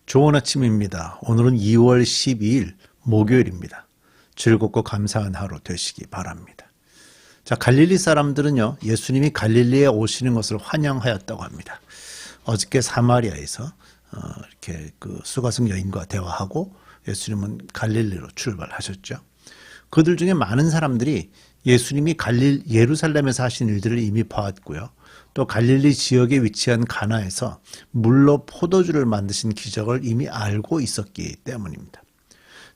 좋은 아침입니다. 오늘은 2월 12일 목요일입니다. 즐겁고 감사한 하루 되시기 바랍니다. 자, 갈릴리 사람들은요, 예수님이 갈릴리에 오시는 것을 환영하였다고 합니다. 어저께 사마리아에서 이렇게 그 수가성 여인과 대화하고 예수님은 갈릴리로 출발하셨죠. 그들 중에 많은 사람들이 예수님이 예루살렘에서 하신 일들을 이미 봐왔고요. 또 갈릴리 지역에 위치한 가나에서 물로 포도주를 만드신 기적을 이미 알고 있었기 때문입니다.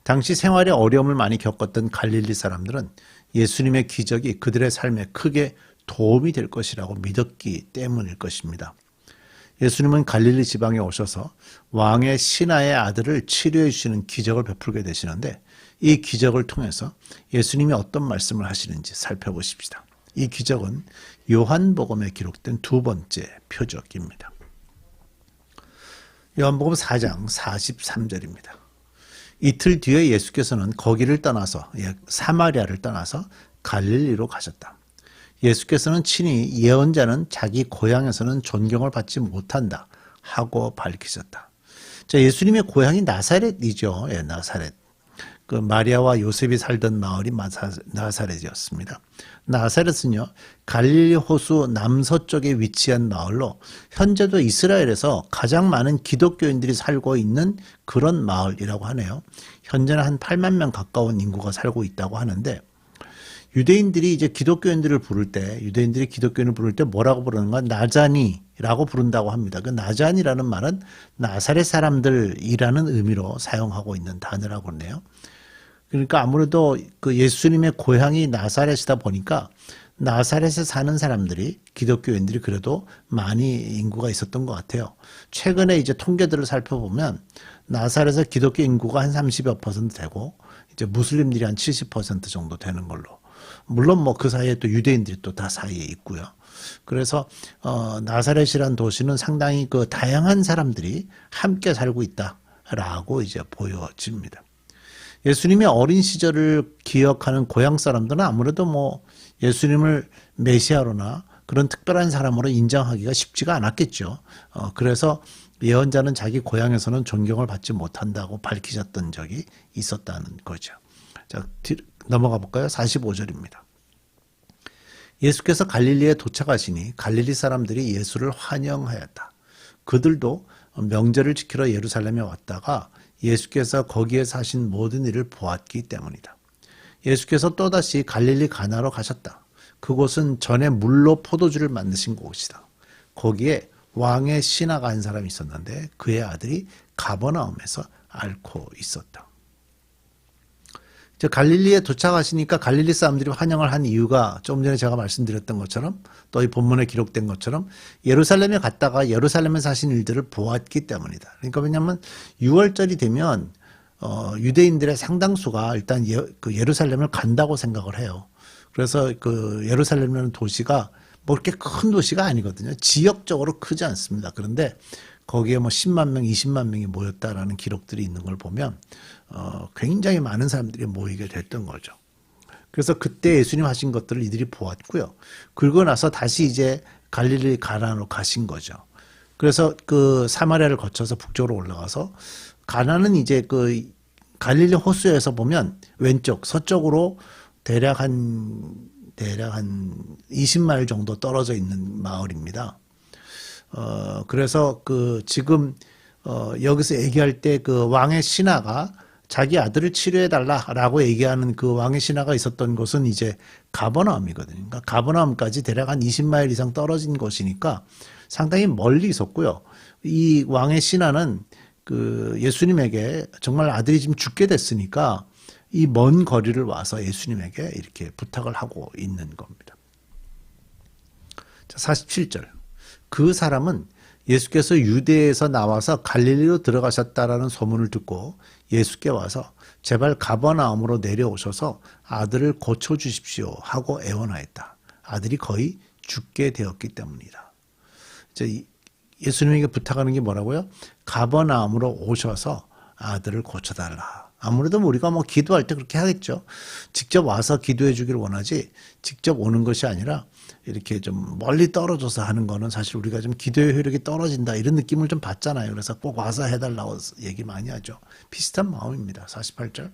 당시 생활에 어려움을 많이 겪었던 갈릴리 사람들은 예수님의 기적이 그들의 삶에 크게 도움이 될 것이라고 믿었기 때문일 것입니다. 예수님은 갈릴리 지방에 오셔서 왕의 신하의 아들을 치료해 주시는 기적을 베풀게 되시는데, 이 기적을 통해서 예수님이 어떤 말씀을 하시는지 살펴보십시다. 이 기적은 요한복음에 기록된 두 번째 표적입니다. 요한복음 4장 43절입니다. 이틀 뒤에 예수께서는 거기를 떠나서 사마리아를 떠나서 갈릴리로 가셨다. 예수께서는 친히 예언자는 자기 고향에서는 존경을 받지 못한다 하고 밝히셨다. 자, 예수님의 고향이 나사렛이죠. 나사렛. 그 마리아와 요셉이 살던 마을이 나사렛이었습니다. 나사렛은요, 갈릴리 호수 남서쪽에 위치한 마을로 현재도 이스라엘에서 가장 많은 기독교인들이 살고 있는 그런 마을이라고 하네요. 현재는 한 8만 명 가까운 인구가 살고 있다고 하는데, 유대인들이 기독교인을 부를 때 뭐라고 부르는가? 나자니라고 부른다고 합니다. 그 나자니라는 말은 나사렛 사람들이라는 의미로 사용하고 있는 단어라고 하네요. 그러니까 아무래도 그 예수님의 고향이 나사렛이다 보니까 나사렛에 사는 사람들이, 기독교인들이 그래도 많이 인구가 있었던 것 같아요. 최근에 통계들을 살펴보면 나사렛의 기독교 인구가 한 30여 % 되고, 무슬림들이 한 70% 정도 되는 걸로. 물론 그 사이에 또 유대인들이 또 다 사이에 있고요. 그래서 나사렛이란 도시는 상당히 그 다양한 사람들이 함께 살고 있다라고 보여집니다. 예수님의 어린 시절을 기억하는 고향 사람들은 아무래도 예수님을 메시아로나 그런 특별한 사람으로 인정하기가 쉽지가 않았겠죠. 그래서 예언자는 자기 고향에서는 존경을 받지 못한다고 밝히셨던 적이 있었다는 거죠. 자, 넘어가 볼까요? 45절입니다. 예수께서 갈릴리에 도착하시니 갈릴리 사람들이 예수를 환영하였다. 그들도 명절을 지키러 예루살렘에 왔다가 예수께서 거기에서 하신 모든 일을 보았기 때문이다. 예수께서 또다시 갈릴리 가나로 가셨다. 그곳은 전에 물로 포도주를 만드신 곳이다. 거기에 왕의 신하가 한 사람이 있었는데 그의 아들이 가버나움에서 앓고 있었다. 갈릴리에 도착하시니까 갈릴리 사람들이 환영을 한 이유가 좀 전에 제가 말씀드렸던 것처럼, 또 이 본문에 기록된 것처럼 예루살렘에 갔다가 예루살렘에서 하신 일들을 보았기 때문이다. 그러니까 왜냐하면 6월절이 되면 유대인들의 상당수가 일단 예루살렘을 간다고 생각을 해요. 그래서 그 예루살렘이라는 도시가 그렇게 큰 도시가 아니거든요. 지역적으로 크지 않습니다. 그런데 거기에 10만 명, 20만 명이 모였다라는 기록들이 있는 걸 보면 굉장히 많은 사람들이 모이게 됐던 거죠. 그래서 그때 예수님 하신 것들을 이들이 보았고요. 그러고 나서 다시 갈릴리 가나로 가신 거죠. 그래서 그 사마리아를 거쳐서 북쪽으로 올라가서, 가나는 그 갈릴리 호수에서 보면 왼쪽 서쪽으로 대략 한 20마일 정도 떨어져 있는 마을입니다. 그래서 지금 여기서 얘기할 때 그 왕의 신하가 자기 아들을 치료해달라라고 얘기하는 그 왕의 신하가 있었던 곳은 가버나움이거든요. 그러니까 가버나움까지 대략 한 20마일 이상 떨어진 곳이니까 상당히 멀리 있었고요. 이 왕의 신하는 그 예수님에게 정말 아들이 지금 죽게 됐으니까 이 먼 거리를 와서 예수님에게 이렇게 부탁을 하고 있는 겁니다. 자, 47절. 그 사람은 예수께서 유대에서 나와서 갈릴리로 들어가셨다라는 소문을 듣고 예수께 와서 제발 가버나움으로 내려오셔서 아들을 고쳐주십시오 하고 애원하였다. 아들이 거의 죽게 되었기 때문이다. 예수님에게 부탁하는 게 뭐라고요? 가버나움으로 오셔서 아들을 고쳐달라 아무래도 우리가 뭐 기도할 때 그렇게 하겠죠. 직접 와서 기도해 주기를 원하지 직접 오는 것이 아니라 이렇게 좀 멀리 떨어져서 하는 거는 사실 우리가 좀 기도의 효력이 떨어진다 이런 느낌을 좀 받잖아요. 그래서 꼭 와서 해달라고 얘기 많이 하죠. 비슷한 마음입니다. 48절.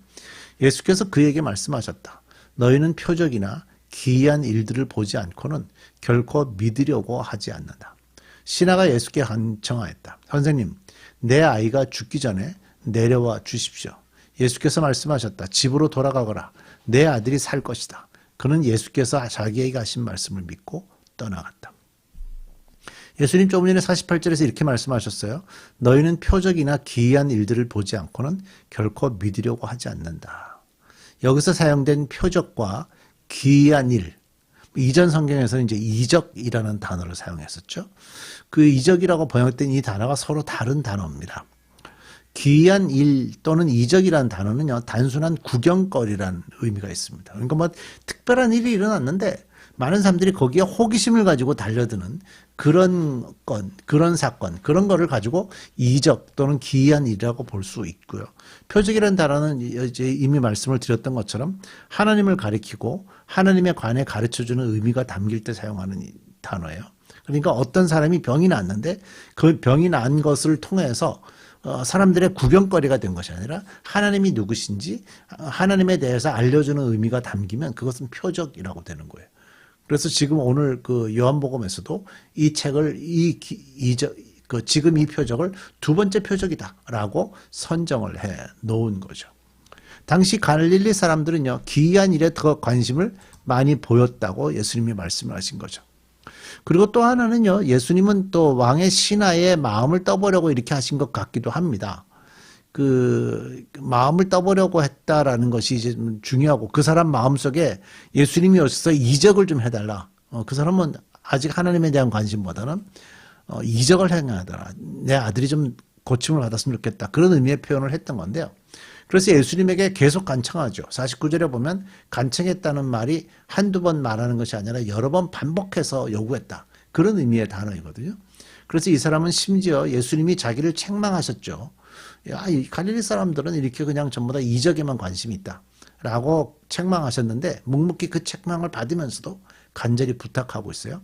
예수께서 그에게 말씀하셨다. 너희는 표적이나 기이한 일들을 보지 않고는 결코 믿으려고 하지 않는다. 신하가 예수께 간청하였다. 선생님, 내 아이가 죽기 전에 내려와 주십시오. 예수께서 말씀하셨다. 집으로 돌아가거라. 내 아들이 살 것이다. 그는 예수께서 자기에게 하신 말씀을 믿고 떠나갔다. 예수님 조금 전에 48절에서 이렇게 말씀하셨어요. 너희는 표적이나 기이한 일들을 보지 않고는 결코 믿으려고 하지 않는다. 여기서 사용된 표적과 기이한 일, 이전 성경에서는 이제 이적이라는 단어를 사용했었죠. 그 이적이라고 번역된 이 단어가 서로 다른 단어입니다. 기이한 일 또는 이적이라는 단어는요, 단순한 구경거리라는 의미가 있습니다. 그러니까 뭐 특별한 일이 일어났는데 많은 사람들이 거기에 호기심을 가지고 달려드는 그런 건, 그런 사건, 그런 거를 가지고 이적 또는 기이한 일이라고 볼 수 있고요. 표적이라는 단어는 이제 이미 말씀을 드렸던 것처럼 하나님을 가리키고 하나님에 관해 가르쳐주는 의미가 담길 때 사용하는 단어예요. 그러니까 어떤 사람이 병이 났는데 그 병이 난 것을 통해서 사람들의 구경거리가 된 것이 아니라 하나님이 누구신지 하나님에 대해서 알려주는 의미가 담기면 그것은 표적이라고 되는 거예요. 그래서 지금 오늘 그 요한복음에서도 이 책을 지금 이 표적을 두 번째 표적이다라고 선정을 해 놓은 거죠. 당시 갈릴리 사람들은요, 기이한 일에 더 관심을 많이 보였다고 예수님이 말씀을 하신 거죠. 그리고 또 하나는요, 예수님은 또 왕의 신하의 마음을 떠보려고 이렇게 하신 것 같기도 합니다. 그 마음을 떠보려고 했다라는 것이 이제 중요하고 그 사람 마음속에 예수님이 오셔서 이적을 좀 해달라. 그 사람은 아직 하나님에 대한 관심보다는 이적을 행하더라. 내 아들이 좀 고침을 받았으면 좋겠다. 그런 의미의 표현을 했던 건데요. 그래서 예수님에게 계속 간청하죠. 49절에 보면 간청했다는 말이 한두 번 말하는 것이 아니라 여러 번 반복해서 요구했다. 그런 의미의 단어이거든요. 그래서 이 사람은 심지어 예수님이 자기를 책망하셨죠. 야, 이 갈릴리 사람들은 이렇게 그냥 전부 다 이적에만 관심이 있다. 라고 책망하셨는데 묵묵히 그 책망을 받으면서도 간절히 부탁하고 있어요.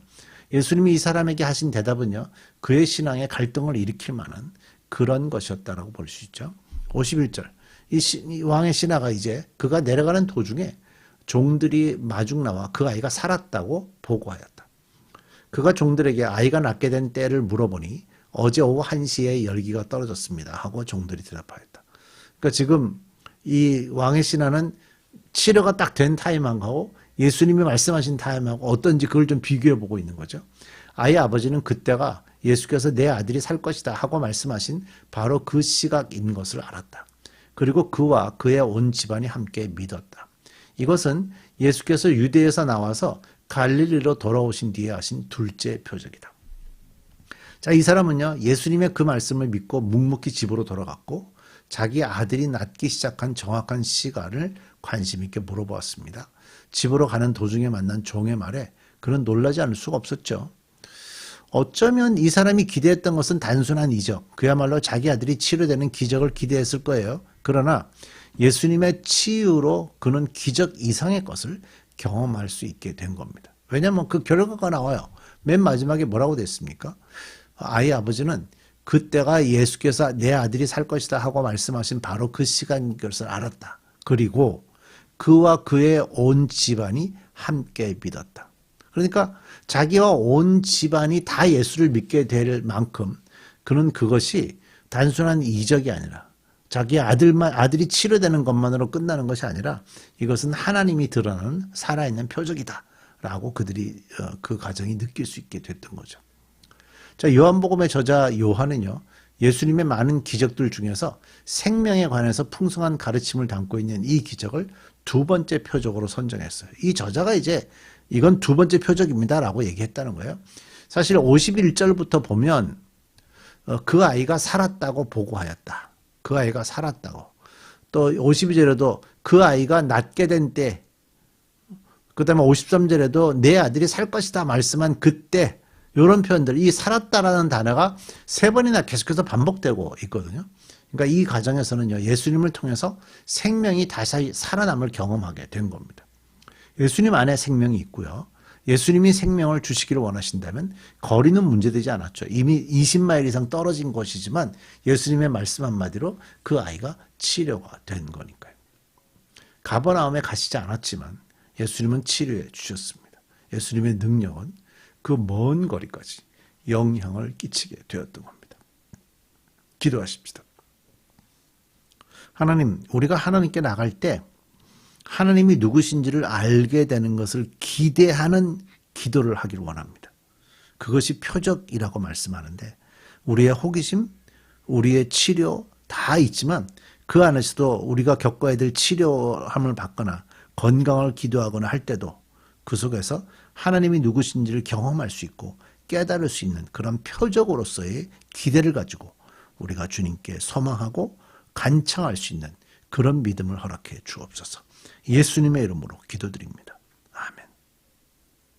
예수님이 이 사람에게 하신 대답은요, 그의 신앙에 갈등을 일으킬 만한 그런 것이었다라고 볼 수 있죠. 51절. 이 왕의 신하가 이제 그가 내려가는 도중에 종들이 마중 나와 그 아이가 살았다고 보고하였다. 그가 종들에게 아이가 낳게 된 때를 물어보니 어제 오후 1시에 열기가 떨어졌습니다 하고 종들이 대답하였다. 그러니까 지금 이 왕의 신하는 치료가 딱 된 타임하고 예수님이 말씀하신 타임하고 어떤지 그걸 좀 비교해 보고 있는 거죠. 아이 아버지는 그때가 예수께서 내 아들이 살 것이다 하고 말씀하신 바로 그 시각인 것을 알았다. 그리고 그와 그의 온 집안이 함께 믿었다. 이것은 예수께서 유대에서 나와서 갈릴리로 돌아오신 뒤에 하신 둘째 표적이다. 자, 이 사람은요, 예수님의 그 말씀을 믿고 묵묵히 집으로 돌아갔고 자기 아들이 낳기 시작한 정확한 시간을 관심 있게 물어보았습니다. 집으로 가는 도중에 만난 종의 말에 그는 놀라지 않을 수가 없었죠. 어쩌면 이 사람이 기대했던 것은 단순한 이적, 그야말로 자기 아들이 치료되는 기적을 기대했을 거예요. 그러나 예수님의 치유로 그는 기적 이상의 것을 경험할 수 있게 된 겁니다. 왜냐하면 그 결과가 나와요. 맨 마지막에 뭐라고 됐습니까? 아이 아버지는 그때가 예수께서 내 아들이 살 것이다 하고 말씀하신 바로 그 시간인 것을 알았다. 그리고 그와 그의 온 집안이 함께 믿었다. 그러니까 자기와 온 집안이 다 예수를 믿게 될 만큼 그는 그것이 단순한 이적이 아니라 자기 아들이 치료되는 것만으로 끝나는 것이 아니라 이것은 하나님이 드러나는 살아있는 표적이다라고 그들이 그 가정이 느낄 수 있게 됐던 거죠. 자, 요한복음의 저자 요한은요, 예수님의 많은 기적들 중에서 생명에 관해서 풍성한 가르침을 담고 있는 이 기적을 두 번째 표적으로 선정했어요. 이 저자가 이제 이건 두 번째 표적입니다라고 얘기했다는 거예요. 사실 51절부터 보면 그 아이가 살았다고 보고하였다. 그 아이가 살았다고. 또 52절에도 그 아이가 낳게 된 때, 그 다음에 53절에도 내 아들이 살 것이다 말씀한 그때, 이런 표현들, 이 살았다라는 단어가 3번이나 계속해서 반복되고 있거든요. 그러니까 이 과정에서는요, 예수님을 통해서 생명이 다시 살아남을 경험하게 된 겁니다. 예수님 안에 생명이 있고요. 예수님이 생명을 주시기를 원하신다면 거리는 문제되지 않았죠. 이미 20마일 이상 떨어진 곳이지만 예수님의 말씀 한마디로 그 아이가 치료가 된 거니까요. 가버나움에 가시지 않았지만 예수님은 치료해 주셨습니다. 예수님의 능력은 그 먼 거리까지 영향을 끼치게 되었던 겁니다. 기도하십시다. 하나님, 우리가 하나님께 나갈 때 하나님이 누구신지를 알게 되는 것을 기대하는 기도를 하기를 원합니다. 그것이 표적이라고 말씀하는데 우리의 호기심, 우리의 치료 다 있지만 그 안에서도 우리가 겪어야 될 치료함을 받거나 건강을 기도하거나 할 때도 그 속에서 하나님이 누구신지를 경험할 수 있고 깨달을 수 있는 그런 표적으로서의 기대를 가지고 우리가 주님께 소망하고 간청할 수 있는 그런 믿음을 허락해 주옵소서. 예수님의 이름으로 기도드립니다.